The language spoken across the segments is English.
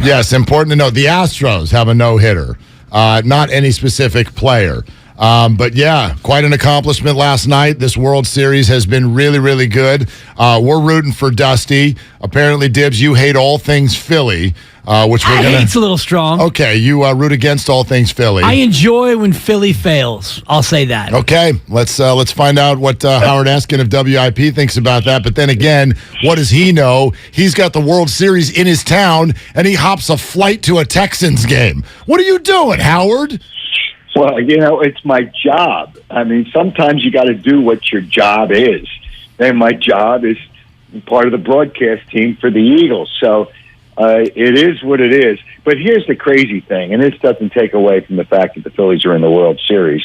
Yes, important to note. The Astros have a no-hitter, not any specific player. But yeah, quite an accomplishment last night. This World Series has been really, really good. We're rooting for Dusty. Apparently, Dibs, you hate all things Philly, which we're gonna. Hate's a little strong. Okay, you root against all things Philly. I enjoy when Philly fails. I'll say that. Okay, let's find out what Howard Eskin of WIP thinks about that. But then again, what does he know? He's got the World Series in his town, and he hops a flight to a Texans game. What are you doing, Howard? Well, it's my job. I mean, sometimes you got to do what your job is. And my job is part of the broadcast team for the Eagles. So it is what it is. But here's the crazy thing, and this doesn't take away from the fact that the Phillies are in the World Series.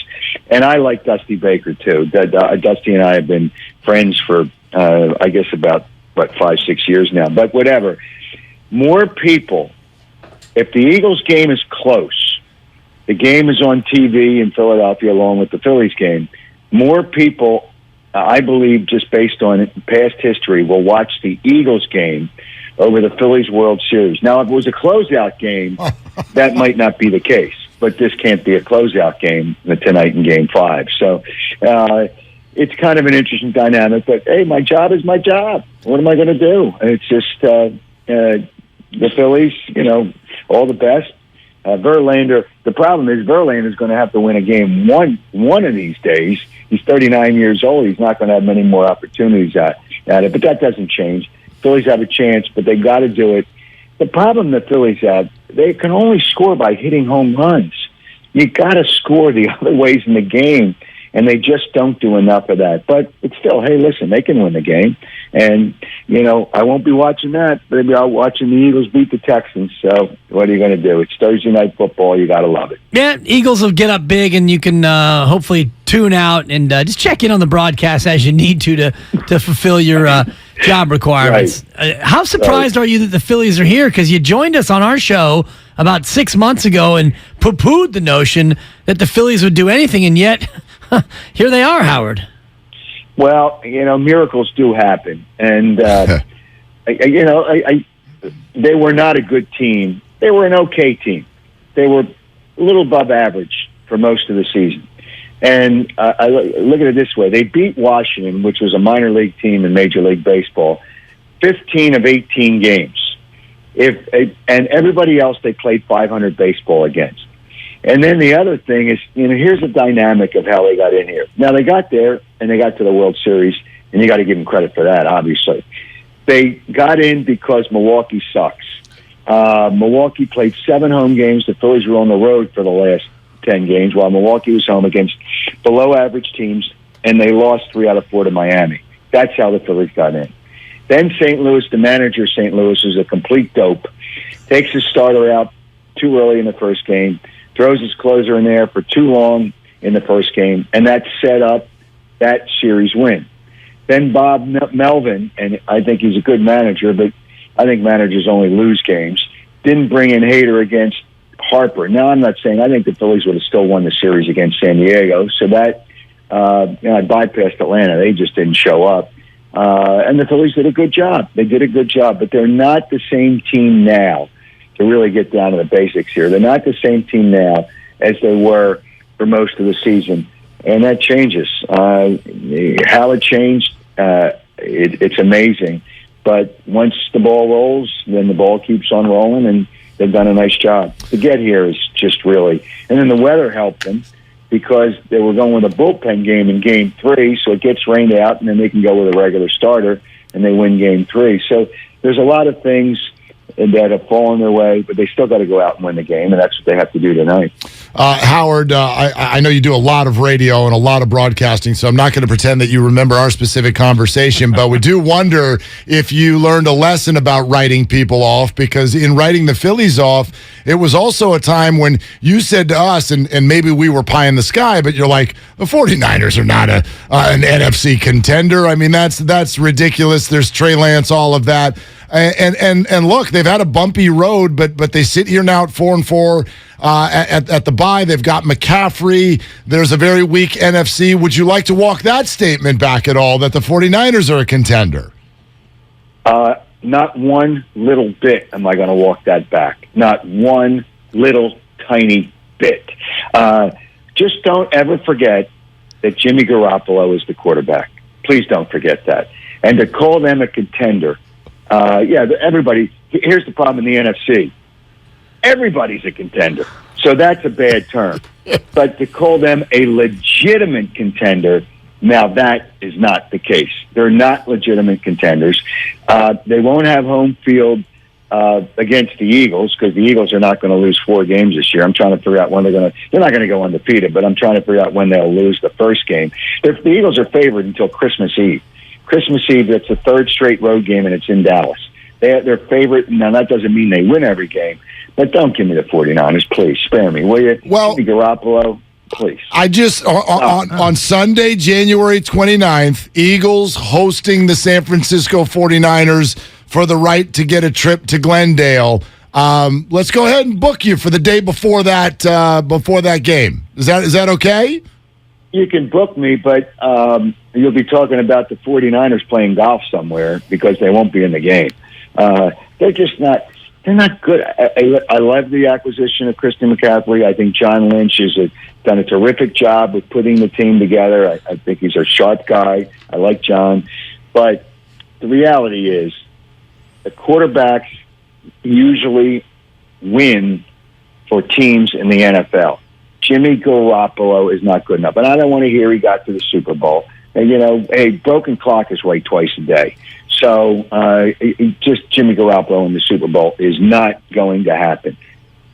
And I like Dusty Baker, too. Dusty and I have been friends for, I guess, about, 5-6 years now. But whatever. More people, if the Eagles game is close, the game is on TV in Philadelphia along with the Phillies game. More people, I believe, just based on past history, will watch the Eagles game over the Phillies World Series. Now, if it was a closeout game, that might not be the case. But this can't be a closeout game tonight in Game 5. So it's kind of an interesting dynamic. But, hey, my job is my job. What am I going to do? It's just the Phillies, all the best. Verlander, the problem is Verlander's going to have to win a game one of these days. He's 39 years old. He's not going to have many more opportunities at it, but that doesn't change. Phillies have a chance, but they got to do it. The problem the Phillies have, they can only score by hitting home runs. You got to score the other ways in the game, and they just don't do enough of that. But it's still, hey, listen, they can win the game. And, I won't be watching that, but I'll be out watching the Eagles beat the Texans. So what are you going to do? It's Thursday night football. You got to love it. Yeah, Eagles will get up big, and you can hopefully tune out and just check in on the broadcast as you need to fulfill your job requirements. Right. How surprised are you that the Phillies are here? Because you joined us on our show about 6 months ago and poo-pooed the notion that the Phillies would do anything, and yet here they are, Howard. Well, miracles do happen, and they were not a good team. They were an okay team. They were a little above average for most of the season. And I look at it this way: they beat Washington, which was a minor league team in Major League Baseball, 15 of 18 games. And everybody else they played 500 baseball against. And then the other thing is, here's the dynamic of how they got in here. Now, they got there, and they got to the World Series, and you got to give them credit for that, obviously. They got in because Milwaukee sucks. Milwaukee played 7 home games. The Phillies were on the road for the last 10 games, while Milwaukee was home against below-average teams, and they lost 3 out of 4 to Miami. That's how the Phillies got in. Then St. Louis, the manager of St. Louis, is a complete dope, takes his starter out too early in the first game, throws his closer in there for too long in the first game, and that set up that series win. Then Bob Melvin, and I think he's a good manager, but I think managers only lose games, didn't bring in Hader against Harper. Now, I'm not saying I think the Phillies would have still won the series against San Diego, so that I bypassed Atlanta. They just didn't show up. And the Phillies did a good job. They did a good job, but they're not the same team now. To really get down to the basics here, they're not the same team now as they were for most of the season, and that changes. How it changed, it's amazing. But once the ball rolls, then the ball keeps on rolling, and they've done a nice job. To get here is just really, and then the weather helped them because they were going with a bullpen game in Game 3, so it gets rained out, and then they can go with a regular starter, and they win Game 3. So there's a lot of things that have fallen their way, but they still got to go out and win the game, and that's what they have to do tonight. Howard, I know you do a lot of radio and a lot of broadcasting, so I'm not going to pretend that you remember our specific conversation, but we do wonder if you learned a lesson about writing people off, because in writing the Phillies off, it was also a time when you said to us, and maybe we were pie in the sky, but you're like, the 49ers are not an NFC contender. I mean, that's ridiculous. There's Trey Lance, all of that. And look, they've had a bumpy road, but they sit here now at 4-4 at the bye. They've got McCaffrey. There's a very weak NFC. Would you like to walk that statement back at all, that the 49ers are a contender? not one little bit am I going to walk that back. Not one little tiny bit. Just don't ever forget that Jimmy Garoppolo is the quarterback. Please don't forget that. And to call them a contender, everybody, here's the problem in the NFC. Everybody's a contender. So that's a bad term. But to call them a legitimate contender, now that is not the case. They're not legitimate contenders. They won't have home field against the Eagles because the Eagles are not going to lose 4 games this year. I'm trying to figure out when they're not going to go undefeated, but I'm trying to figure out when they'll lose the first game. The Eagles are favored until Christmas Eve. Christmas Eve, that's the 3rd straight road game, and it's in Dallas. They're favorite. Now, that doesn't mean they win every game, but don't give me the 49ers, please. Spare me, will you? Well, Jimmy Garoppolo, please. I just, on Sunday, January 29th, Eagles hosting the San Francisco 49ers for the right to get a trip to Glendale. Let's go ahead and book you for the day before that game. Is that okay? You can book me, but you'll be talking about the 49ers playing golf somewhere because they won't be in the game. They're just not. They're not good. I love the acquisition of Christian McCaffrey. I think John Lynch has done a terrific job with putting the team together. I think he's a sharp guy. I like John. But the reality is the quarterbacks usually win for teams in the NFL. Jimmy Garoppolo is not good enough. And I don't want to hear he got to the Super Bowl. And, a broken clock is right twice a day. So just Jimmy Garoppolo in the Super Bowl is not going to happen.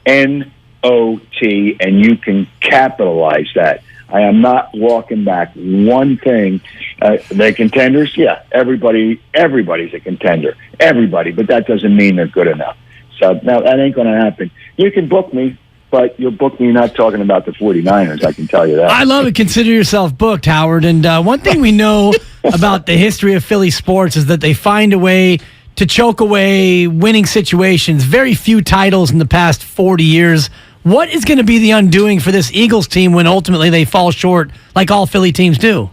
N-O-T, and you can capitalize that. I am not walking back one thing. The contenders, yeah, everybody's a contender. Everybody, but that doesn't mean they're good enough. So, no, that ain't going to happen. You can book me, but you'll book me not talking about the 49ers, I can tell you that. I love it. Consider yourself booked, Howard. And one thing we know about the history of Philly sports is that they find a way to choke away winning situations. Very few titles in the past 40 years. What is going to be the undoing for this Eagles team when ultimately they fall short like all Philly teams do?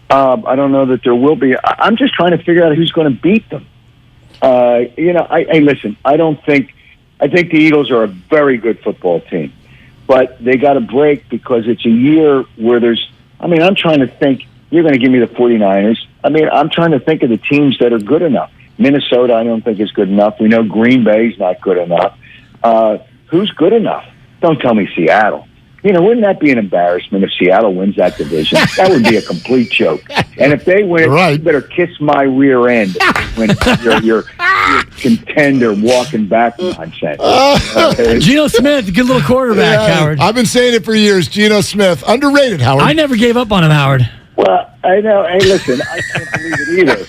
I don't know that there will be. I'm just trying to figure out who's going to beat them. Listen, I think the Eagles are a very good football team, but they got a break because it's a year where I'm trying to think, you're going to give me the 49ers. I'm trying to think of the teams that are good enough. Minnesota, I don't think is good enough. We know Green Bay's not good enough. Who's good enough? Don't tell me Seattle. Wouldn't that be an embarrassment if Seattle wins that division? That would be a complete joke. And if they win, you better kiss my rear end when you're contender walking back nonsense. Geno Smith, good little quarterback, Howard. I've been saying it for years. Geno Smith, underrated, Howard. I never gave up on him, Howard. Well, I know. Hey, listen, I can't believe it either.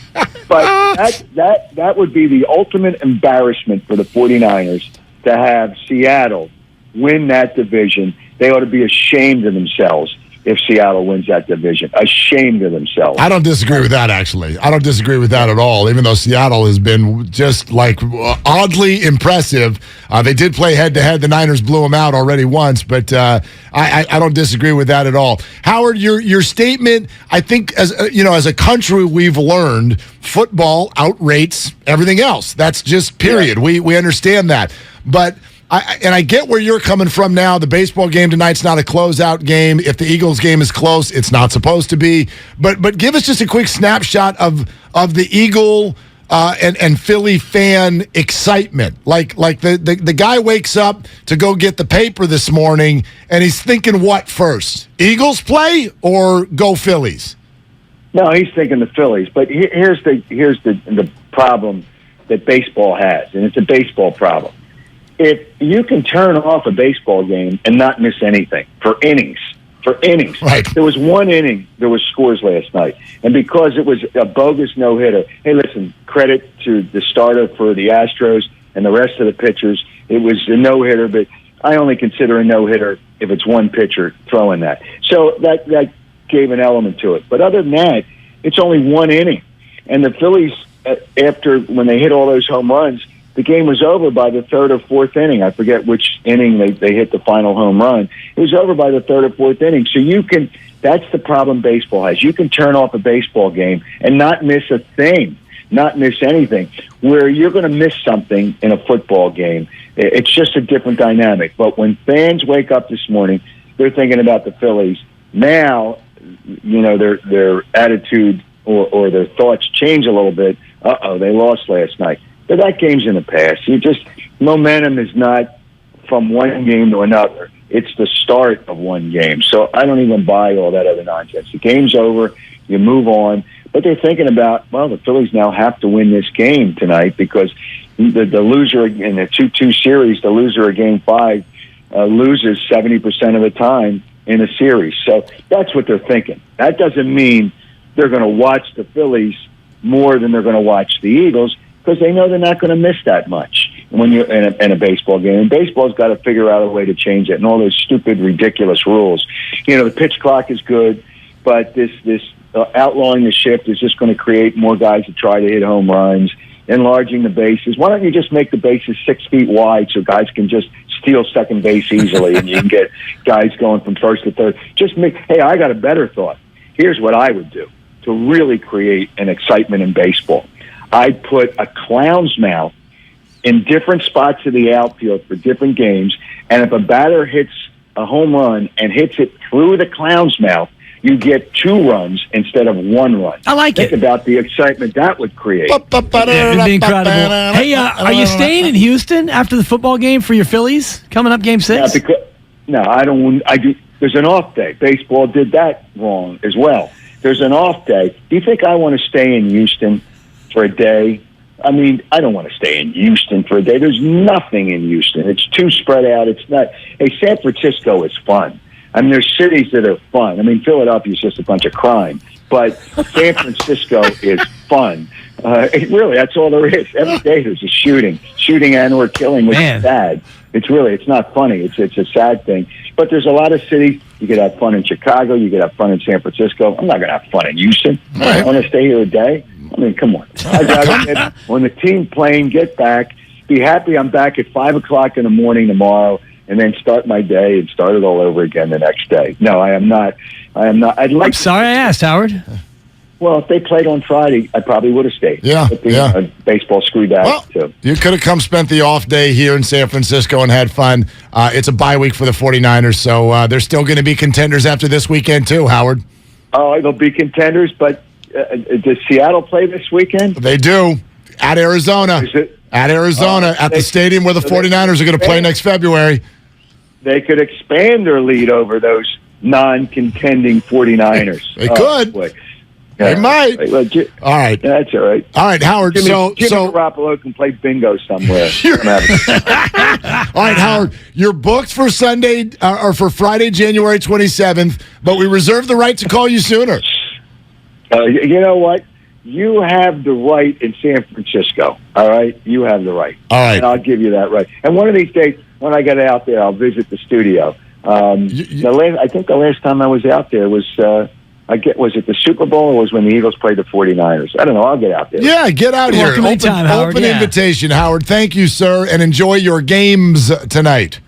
But that would be the ultimate embarrassment for the 49ers to have Seattle win that division. They ought to be ashamed of themselves if Seattle wins that division. Ashamed of themselves. I don't disagree with that, actually. I don't disagree with that at all, even though Seattle has been just oddly impressive. They did play head-to-head. The Niners blew them out already once, but I don't disagree with that at all. Howard, your statement, I think, as a country, we've learned football outrates everything else. That's just period. Yeah. We understand that. But I get where you're coming from now. The baseball game tonight's not a closeout game. If the Eagles game is close, it's not supposed to be. But give us just a quick snapshot of the Eagle and Philly fan excitement. Like the guy wakes up to go get the paper this morning, and he's thinking what first? Eagles play or go Phillies? No, he's thinking the Phillies. But here's the problem that baseball has, and it's a baseball problem. If you can turn off a baseball game and not miss anything for innings, right. There was one inning, there was scores last night. And because it was a bogus no-hitter, hey, listen, credit to the starter for the Astros and the rest of the pitchers. It was a no-hitter, but I only consider a no-hitter if it's one pitcher throwing that. So that gave an element to it. But other than that, it's only one inning. And the Phillies, when they hit all those home runs, the game was over by the 3rd or 4th inning. I forget which inning they hit the final home run. It was over by the 3rd or 4th inning. So that's the problem baseball has. You can turn off a baseball game and not miss a thing. not miss anything. Where you're going to miss something in a football game, it's just a different dynamic. But when fans wake up this morning, they're thinking about the Phillies. Now, their attitude or their thoughts change a little bit. They lost last night. But that game's in the past. Momentum is not from one game to another. It's the start of one game. So I don't even buy all that other nonsense. The game's over. You move on. But they're thinking about, the Phillies now have to win this game tonight because the loser in the 2-2 series, the loser of Game 5, loses 70% of the time in a series. So that's what they're thinking. That doesn't mean they're going to watch the Phillies more than they're going to watch the Eagles because they know they're not going to miss that much when you're in a baseball game. And baseball's got to figure out a way to change it and all those stupid, ridiculous rules. The pitch clock is good, but this outlawing the shift is just going to create more guys to try to hit home runs, enlarging the bases. Why don't you just make the bases 6 feet wide so guys can just steal second base easily and you can get guys going from first to third? Hey, I got a better thought. Here's what I would do to really create an excitement in baseball. I'd put a clown's mouth in different spots of the outfield for different games, and if a batter hits a home run and hits it through the clown's mouth, you get 2 runs instead of 1 run. I like it. Think about the excitement that would create. It'd be incredible. Hey, are you staying in Houston after the football game for your Phillies coming up Game 6? No, I don't. There's an off day. Baseball did that wrong as well. There's an off day. Do you think I want to stay in Houston for a day? I mean, I don't want to stay in Houston for a day. There's nothing in Houston. It's too spread out. It's not. Hey, San Francisco is fun. I mean, there's cities that are fun. I mean, Philadelphia is just a bunch of crime. But San Francisco is fun. Really, that's all there is. Every day there's a shooting and or killing, which is sad. It's not funny. It's a sad thing. But there's a lot of cities. You could have fun in Chicago. You could have fun in San Francisco. I'm not going to have fun in Houston. I want to stay here a day. I mean, come on. When the team playing, get back. Be happy I'm back at 5 o'clock in the morning tomorrow, and then start my day and start it all over again the next day. No, I am not. I'm sorry I asked, Howard. Well, if they played on Friday, I probably would have stayed. Yeah, baseball screwed that too. You could have come spent the off day here in San Francisco and had fun. It's a bye week for the 49ers, so they're still going to be contenders after this weekend too, Howard. Oh, they'll be contenders, but does Seattle play this weekend? They do. At Arizona. At Arizona, at the stadium where the 49ers are going to play next February. They could expand their lead over those non-contending 49ers. They could. Boy. They might. All right. That's all right. All right, Howard. Jimmy Garoppolo can play bingo somewhere. All right, Howard. You're booked for Sunday or for Friday, January 27th, but we reserve the right to call you sooner. You know what? You have the right in San Francisco. All right, you have the right. All right, and I'll give you that right. And one of these days, when I get out there, I'll visit the studio. I think the last time I was out there was. Was it the Super Bowl or was when the Eagles played the 49ers? I don't know. I'll get out there. Yeah, get out here. Open invitation, Howard. Thank you, sir, and enjoy your games tonight.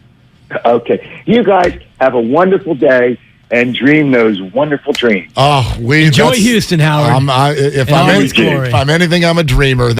Okay. You guys have a wonderful day and dream those wonderful dreams. Enjoy Houston, Howard. If I'm anything, I'm a dreamer.